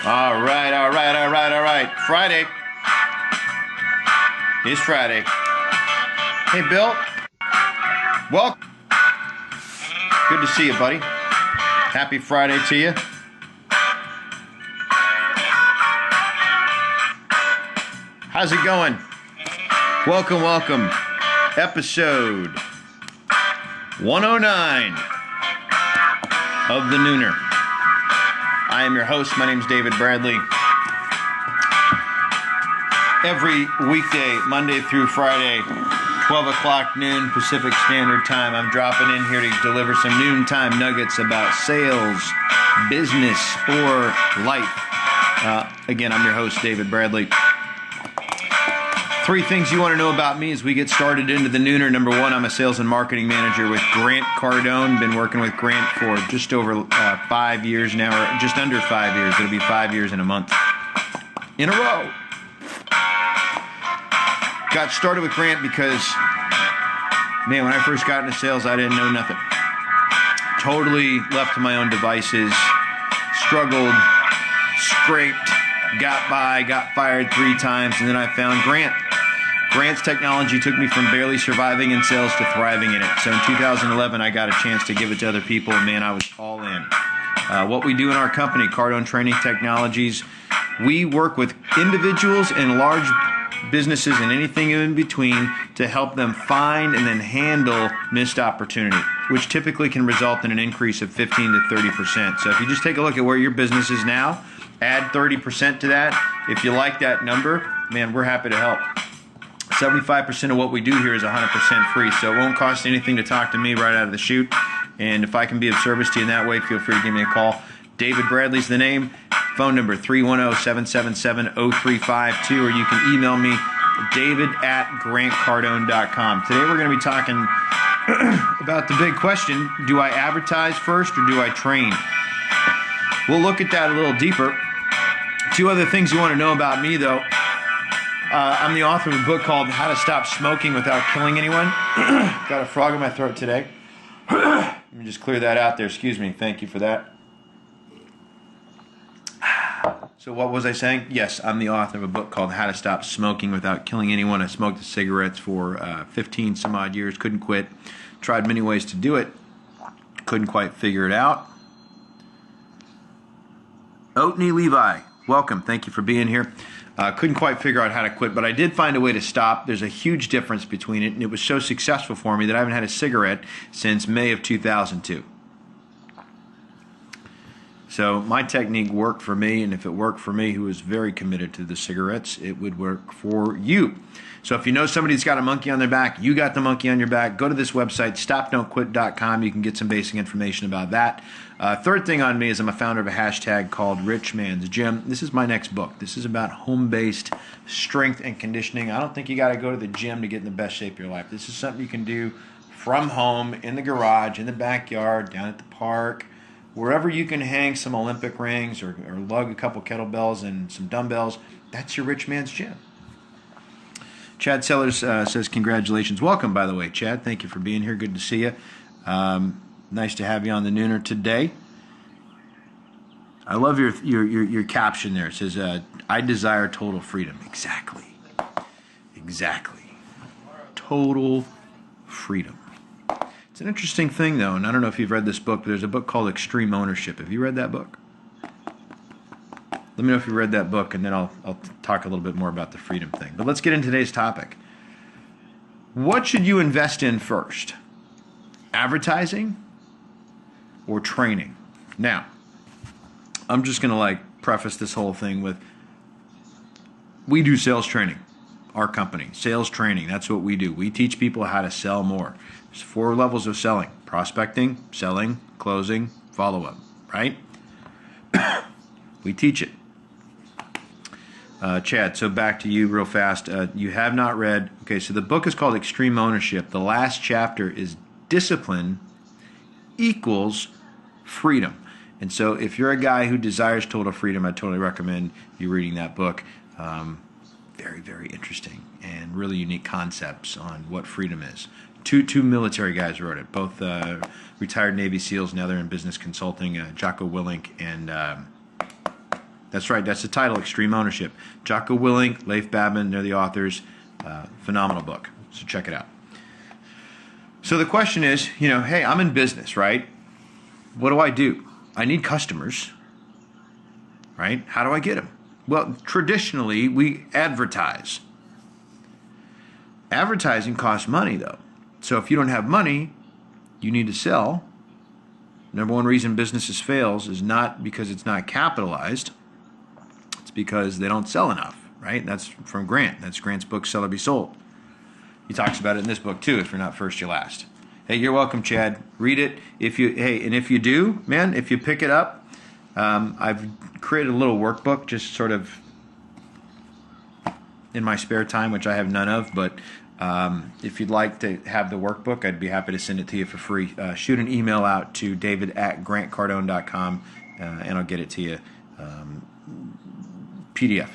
All right. Friday. It's Friday. Hey, Bill. Welcome. Good to see you, buddy. Happy Friday to you. How's it going? Welcome. Episode 109 of The Nooner. I am your host. My name's David Bradley. Every weekday, Monday through Friday, 12 o'clock noon Pacific Standard Time, I'm dropping in here to deliver some noontime nuggets about sales, business, or life. Again, I'm your host, David Bradley. 3 things you want to know about me as we get started into the Nooner. Number 1, I'm a sales and marketing manager with Grant Cardone. Been working with Grant for just over 5 years now, or just under 5 years. It'll be 5 years in a month. In a row. Got started with Grant because, man, when I first got into sales, I didn't know nothing. Totally left to my own devices. Struggled, scraped, got by, got fired 3 times, and then I found Grant. Grant's technology took me from barely surviving in sales to thriving in it. So in 2011, I got a chance to give it to other people, and man, I was all in. What we do in our company, Cardone Training Technologies, we work with individuals and large businesses and anything in between to help them find and then handle missed opportunity, which typically can result in an increase of 15 to 30%. So if you just take a look at where your business is now, add 30% to that. If you like that number, man, we're happy to help. 75% of what we do here is 100% free, so it won't cost anything to talk to me right out of the chute. And if I can be of service to you in that way, feel free to give me a call. David Bradley's the name. Phone number 310-777-0352, or you can email me, david@grantcardone.com. Today we're going to be talking about the big question, do I advertise first or do I train? We'll look at that a little deeper. 2 other things you want to know about me, though. I'm the author of a book called How to Stop Smoking Without Killing Anyone. Got a frog in my throat today. Let me just clear that out there. Excuse me. Thank you for that. So what was I saying? Yes, I'm the author of a book called How to Stop Smoking Without Killing Anyone. I smoked cigarettes for 15 some odd years. Couldn't quit. Tried many ways to do it. Couldn't quite figure it out. Otney Levi, welcome. Thank you for being here. Couldn't quite figure out how to quit, but I did find a way to stop. There's a huge difference between it, and it was so successful for me that I haven't had a cigarette since May of 2002. So my technique worked for me, and if it worked for me, who was very committed to the cigarettes, it would work for you. So if you know somebody that's got a monkey on their back, you got the monkey on your back, go to this website, stopdon'tquit.com. You can get some basic information about that. Third thing on me is I'm a founder of a hashtag called Rich Man's Gym. This is my next book. This is about home-based strength and conditioning. I don't think you got to go to the gym to get in the best shape of your life. This is something you can do from home, in the garage, in the backyard, down at the park, wherever you can hang some Olympic rings or lug a couple kettlebells and some dumbbells. That's your Rich Man's Gym. Chad Sellers says congratulations. Welcome, by the way, Chad. Thank you for being here. Good to see you. Nice to have you on the Nooner today. I love your caption there. It says, I desire total freedom. Exactly. Total freedom. It's an interesting thing, though, and I don't know if you've read this book, but there's a book called Extreme Ownership. Have you read that book? Let me know if you read that book, and then I'll talk a little bit more about the freedom thing. But let's get into today's topic. What should you invest in first? Advertising or training? Now, I'm just going to preface this whole thing with, we do sales training, our company. Sales training, that's what we do. We teach people how to sell more. There's 4 levels of selling: prospecting, selling, closing, follow-up, right? We teach it. Chad, so back to you real fast. You have not read, okay, so the book is called Extreme Ownership. The last chapter is Discipline Equals Freedom. And so if you're a guy who desires total freedom, I totally recommend you reading that book. Very, very interesting and really unique concepts on what freedom is. Two military guys wrote it, both retired Navy SEALs. Now they're in business consulting, Jocko Willink and That's right. That's the title, Extreme Ownership. Jocko Willink, Leif Babin, they're the authors. Phenomenal book. So check it out. So the question is, hey, I'm in business, right? What do? I need customers, right? How do I get them? Well, traditionally, we advertise. Advertising costs money, though. So if you don't have money, you need to sell. Number one reason businesses fails is not because it's not capitalized. It's because they don't sell enough, right? That's from Grant. That's Grant's book, Sell or Be Sold. He talks about it in this book, too. If you're not first, you're last. Hey, you're welcome, Chad. Read it. If you do, man, if you pick it up, I've created a little workbook just sort of in my spare time, which I have none of, but if you'd like to have the workbook, I'd be happy to send it to you for free. Shoot an email out to david@grantcardone.com, and I'll get it to you. PDF.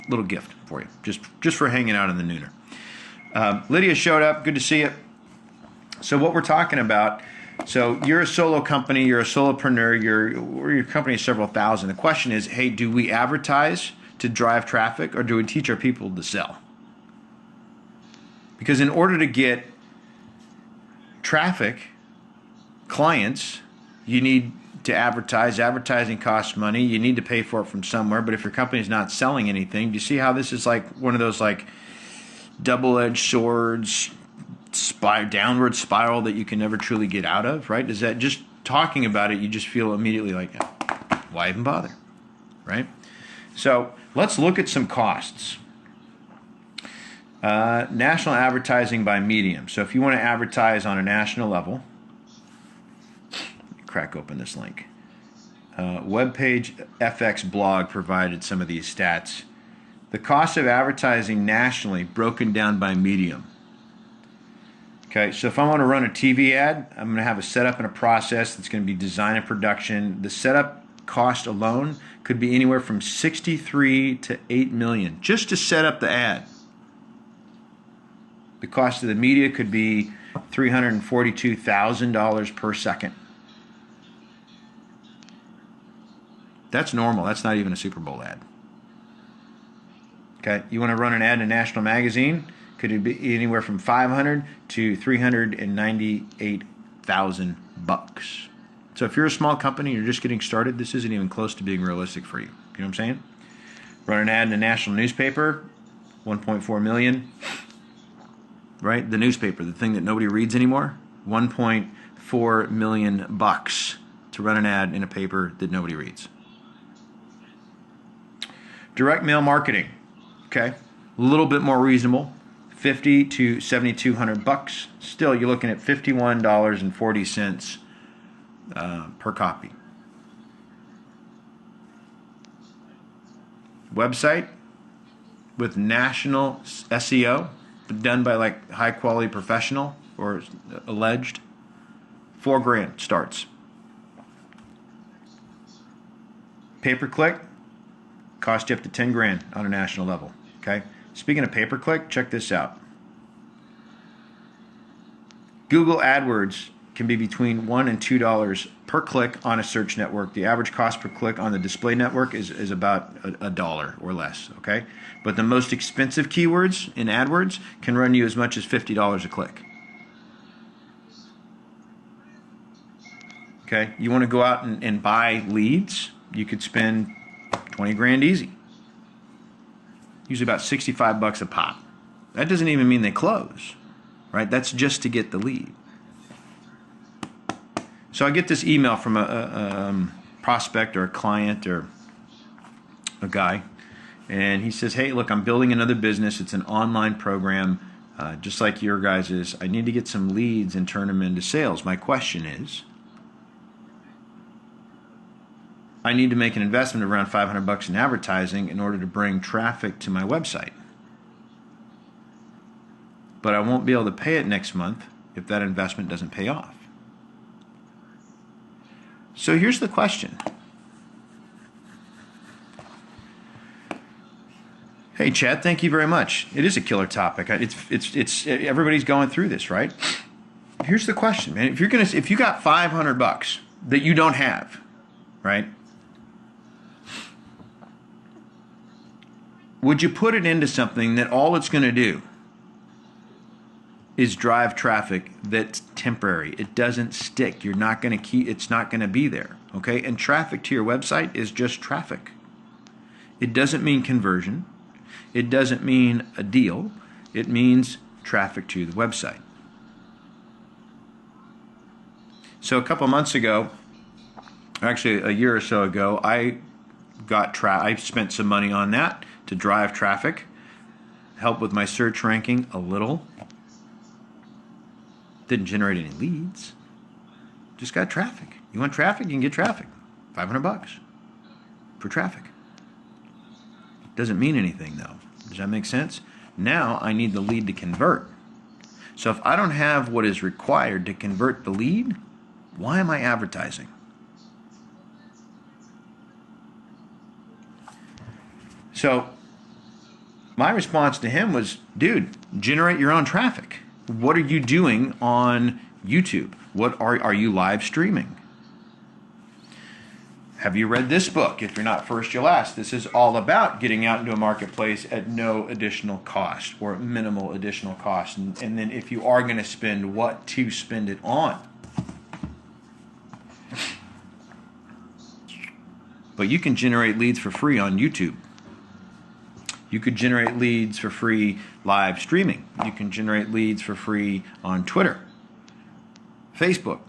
Little gift for you, just for hanging out in the nooner. Lydia showed up. Good to see you. So what we're talking about, so you're a solo company, you're a solopreneur, your company is several thousand. The question is, hey, do we advertise to drive traffic, or do we teach our people to sell? Because in order to get traffic, clients, you need to advertise. Advertising costs money. You need to pay for it from somewhere. But if your company is not selling anything, do you see how this is like one of those like double-edged swords, downward spiral that you can never truly get out of, right? Is that just talking about it, you just feel immediately like, why even bother, right? So let's look at some costs. National advertising by medium. So if you want to advertise on a national level, crack open this link. Webpage FX blog provided some of these stats. The cost of advertising nationally broken down by medium. Okay, so if I want to run a TV ad, I'm going to have a setup and a process that's going to be design and production. The setup cost alone could be anywhere from 63 to 8 million just to set up the ad. The cost of the media could be $342,000 per second. That's normal. That's not even a Super Bowl ad. Okay, you want to run an ad in a national magazine? Could it be anywhere from $500 to $398,000 bucks? So if you're a small company, you're just getting started, this isn't even close to being realistic for you. You know what I'm saying? Run an ad in a national newspaper, 1.4 million. Right? The newspaper, the thing that nobody reads anymore, 1.4 million bucks to run an ad in a paper that nobody reads. Direct mail marketing, okay, a little bit more reasonable, 50 to 7,200 bucks. Still, you're looking at $51.40 per copy. Website with national SEO, done by like high quality professional or alleged, $4,000 starts. Pay-per-click cost you up to $10,000 on a national level. Okay. Speaking of pay-per-click, check this out. Google AdWords can be between $1 and $2 per click on a search network. The average cost per click on the display network is about $1 or less. Okay, but the most expensive keywords in AdWords can run you as much as $50 a click. Okay, you want to go out and buy leads? You could spend $20,000 easy. Usually about $65 a pop. That doesn't even mean they close, right? That's just to get the lead. So I get this email from a prospect or a client or a guy, and he says, hey, look, I'm building another business. It's an online program, just like your guys' is. I need to get some leads and turn them into sales. My question is, I need to make an investment of around $500 in advertising in order to bring traffic to my website. But I won't be able to pay it next month if that investment doesn't pay off. So here's the question. Hey, Chad, thank you very much. It is a killer topic. It's everybody's going through this, right? Here's the question, man. If you got $500 that you don't have, right? would you put it into something that all it's going to do is drive traffic that's temporary? It doesn't stick. You're not going to keep, it's not going to be there. Okay? And traffic to your website is just traffic. It doesn't mean conversion. It doesn't mean a deal. It means traffic to the website. So a couple months ago, actually a year or so ago, I spent some money on that to drive traffic, help with my search ranking a little. Didn't generate any leads. Just got traffic. You want traffic? You can get traffic. $500 for traffic. Doesn't mean anything though. Does that make sense? Now I need the lead to convert. So if I don't have what is required to convert the lead, why am I advertising? So my response to him was, dude, generate your own traffic. What are you doing on YouTube? What are you live streaming? Have you read this book? If you're not first, you'll last. This is all about getting out into a marketplace at no additional cost or minimal additional cost. And then if you are going to spend, what to spend it on. But you can generate leads for free on YouTube. You could generate leads for free live streaming. You can generate leads for free on Twitter, Facebook,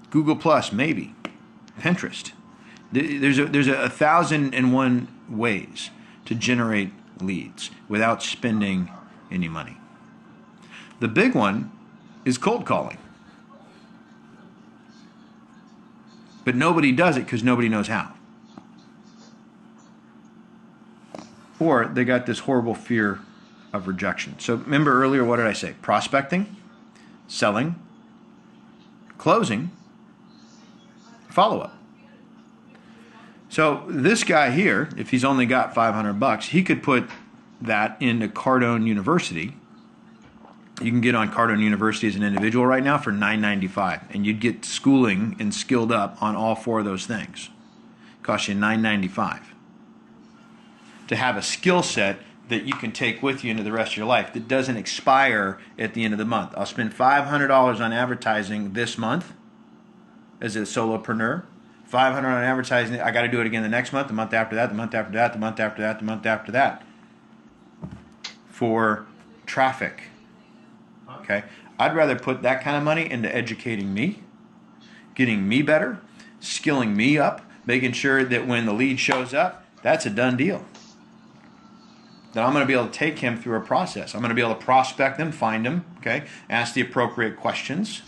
Google Plus, maybe, Pinterest. There's a 1,001 ways to generate leads without spending any money. The big one is cold calling. But nobody does it because nobody knows how. Or they got this horrible fear of rejection. So remember earlier, what did I say? Prospecting, selling, closing, follow-up. So this guy here, if he's only got $500, he could put that into Cardone University. You can get on Cardone University as an individual right now for $9.95, and you'd get schooling and skilled up on all four of those things. It costs you $9.95 to have a skill set that you can take with you into the rest of your life that doesn't expire at the end of the month. I'll spend $500 on advertising this month as a solopreneur. $500 on advertising. I got to do it again the next month, the month after that, the month after that, the month after that, the month after that for traffic. Okay, I'd rather put that kind of money into educating me, getting me better, skilling me up, making sure that when the lead shows up, that's a done deal. Then I'm going to be able to take him through a process. I'm going to be able to prospect them, find them, okay, ask the appropriate questions.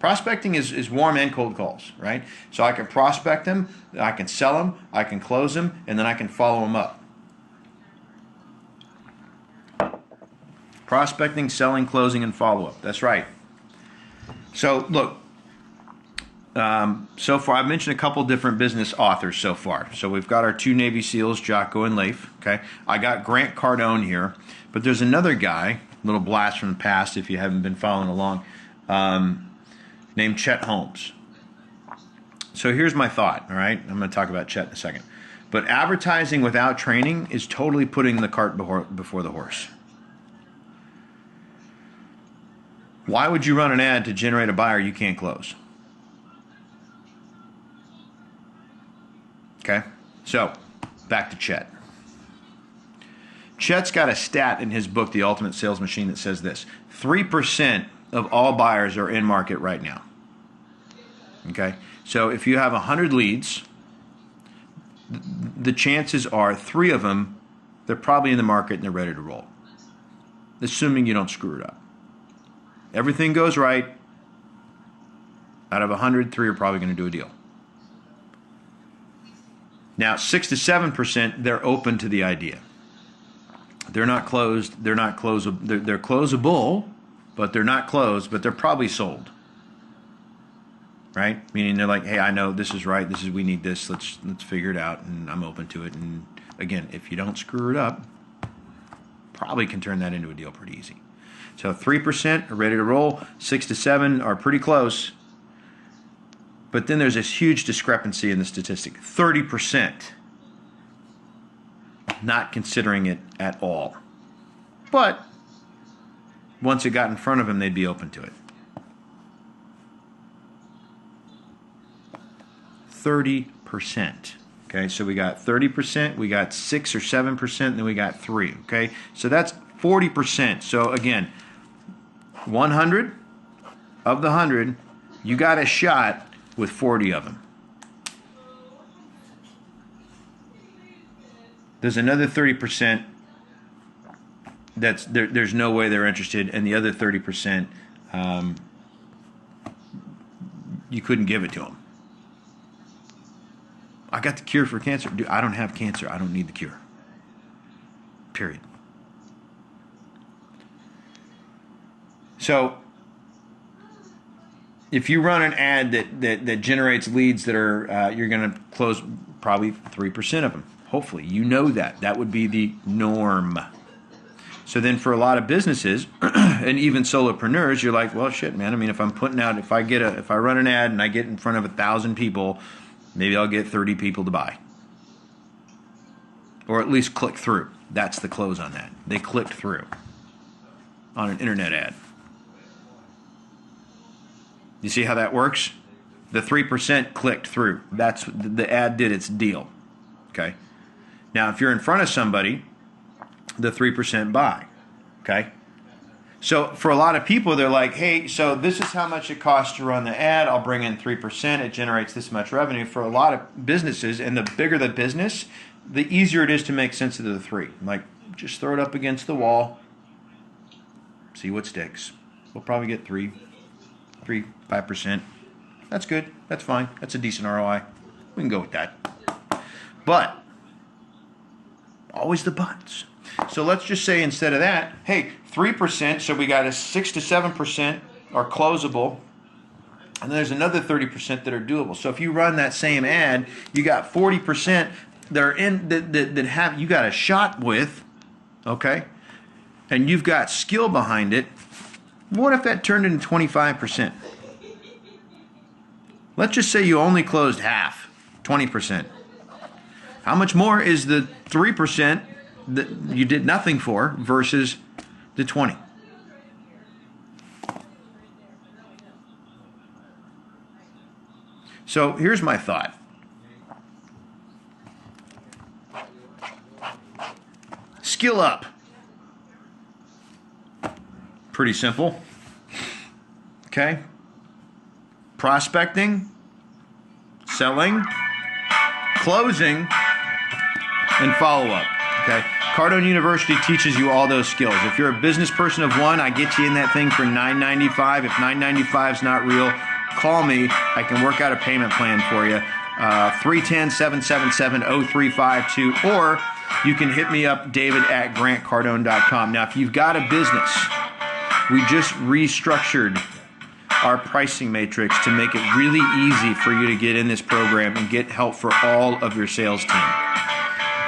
Prospecting is warm and cold calls, right? So I can prospect them, I can sell them, I can close them, and then I can follow them up. Prospecting, selling, closing, and follow-up. That's right. So look, so far I've mentioned a couple different business authors so far. So we've got our two Navy SEALs, Jocko and Leif. Okay, I got Grant Cardone here, but there's another guy, little blast from the past if you haven't been following along, named Chet Holmes. So here's my thought. All right, I'm going to talk about Chet in a second. But advertising without training is totally putting the cart before the horse. Why would you run an ad to generate a buyer you can't close? Okay, so back to Chet. Chet's got a stat in his book, The Ultimate Sales Machine, that says this: 3% of all buyers are in market right now. Okay, so if you have 100 leads, the chances are 3 of them, they're probably in the market and they're ready to roll, assuming you don't screw it up. Everything goes right. Out of 100, 3 are probably going to do a deal. Now, 6 to 7%, they're open to the idea. They're not closed. They're not closable. They're closable, but they're not closed. But they're probably sold. Right? Meaning they're like, hey, I know this is right. We need this. Let's figure it out, and I'm open to it. And again, if you don't screw it up, probably can turn that into a deal pretty easy. So 3% are ready to roll. 6 to 7 are pretty close. But then there's this huge discrepancy in the statistic. 30% not considering it at all. But once it got in front of them, they'd be open to it. 30%. Okay, so we got 30%, we got 6 or 7%, and then we got 3. Okay, so that's 40%. So again, 100 of the 100, you got a shot with 40 of them. There's another 30% there's no way they're interested, and the other 30%, you couldn't give it to them. I got the cure for cancer. Dude, I don't have cancer. I don't need the cure. Period. So, if you run an ad that generates leads that are, you're going to close probably 3% of them. Hopefully, you know that. That would be the norm. So then for a lot of businesses and even solopreneurs, you're like, well, shit, man. I mean, if I'm putting out, if I run an ad and I get in front of 1,000 people, maybe I'll get 30 people to buy. Or at least click through. That's the close on that. They clicked through on an internet ad. You see how that works? The 3% clicked through. That's the ad did its deal. Okay. Now, if you're in front of somebody, the 3% buy. Okay. So for a lot of people, they're like, hey, so this is how much it costs to run the ad. I'll bring in 3%. It generates this much revenue. For a lot of businesses, and the bigger the business, the easier it is to make sense of the 3. Like, just throw it up against the wall. See what sticks. We'll probably get 5%. That's good. That's fine. That's a decent ROI. We can go with that. But, always the buts. So let's just say instead of that, hey, 3%, so we got a 6 to 7% are closable, and there's another 30% that are doable. So if you run that same ad, you got 40% that are in that have you got a shot with, okay, and you've got skill behind it. What if that turned into 25%? Let's just say you only closed half, 20%. How much more is the 3% that you did nothing for versus the 20? So here's my thought. Skill up. Pretty simple. Okay? Prospecting, selling, closing, and follow-up. Okay? Cardone University teaches you all those skills. If you're a business person of one, I get you in that thing for $9.95. If $9.95 is not real, call me. I can work out a payment plan for you. 310-777-0352. Or you can hit me up, david@grantcardone.com. Now, if you've got a business, we just restructured our pricing matrix to make it really easy for you to get in this program and get help for all of your sales team.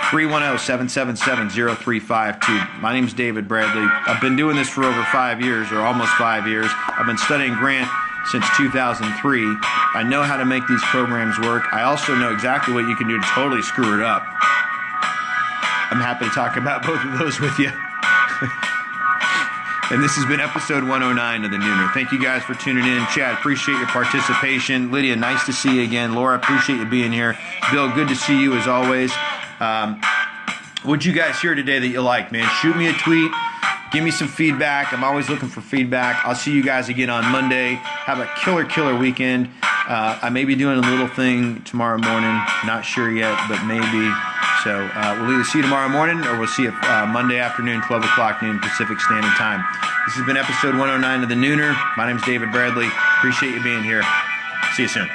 310-777-0352. My name's David Bradley. I've been doing this for over 5 years, or almost 5 years. I've been studying Grant since 2003. I know how to make these programs work. I also know exactly what you can do to totally screw it up. I'm happy to talk about both of those with you. And this has been episode 109 of The Nooner. Thank you guys for tuning in. Chad, appreciate your participation. Lydia, nice to see you again. Laura, appreciate you being here. Bill, good to see you as always. What'd you guys hear today that you like, man? Shoot me a tweet. Give me some feedback. I'm always looking for feedback. I'll see you guys again on Monday. Have a killer weekend. I may be doing a little thing tomorrow morning. Not sure yet, but maybe. So we'll either see you tomorrow morning or we'll see you Monday afternoon, 12 o'clock noon Pacific Standard Time. This has been episode 109 of The Nooner. My name's David Bradley. Appreciate you being here. See you soon.